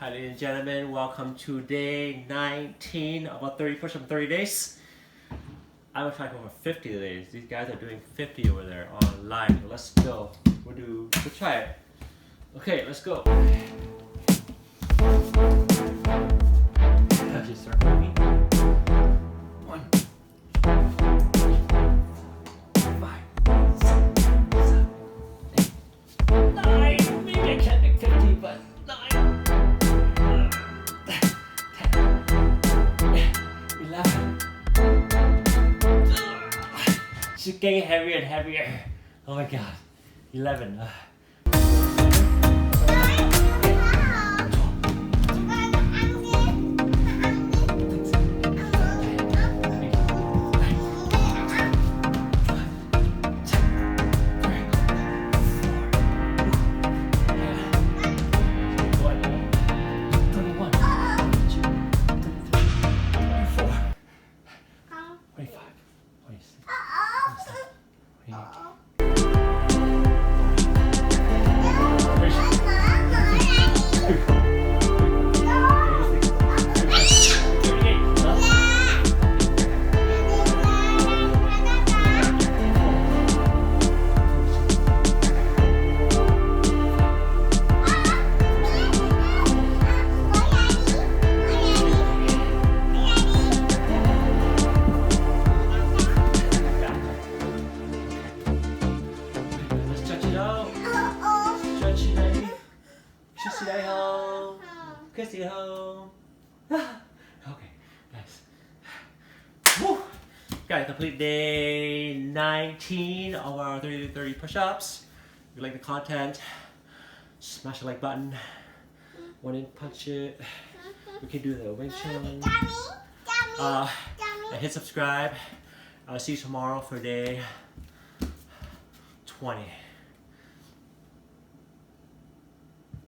Hi ladies and gentlemen, welcome to day 19 of our 30 push-up in 30 days. I'm gonna try to go over 50 today. These guys are doing 50 over there on live. So let's go. We'll try it. Okay, let's go. Just start moving. 1, 5, 6, 7, 8, 9. Maybe I can't make 50, but 9, 10, 11. She's getting heavier and heavier. Oh my god. 11. Kissy home. Okay, guys. Woo! Guys, complete day 19 of our 30 push-ups. If you like the content, smash the like button. Want to punch it? We can do the weight challenge. And hit subscribe. I'll see you tomorrow for day 20.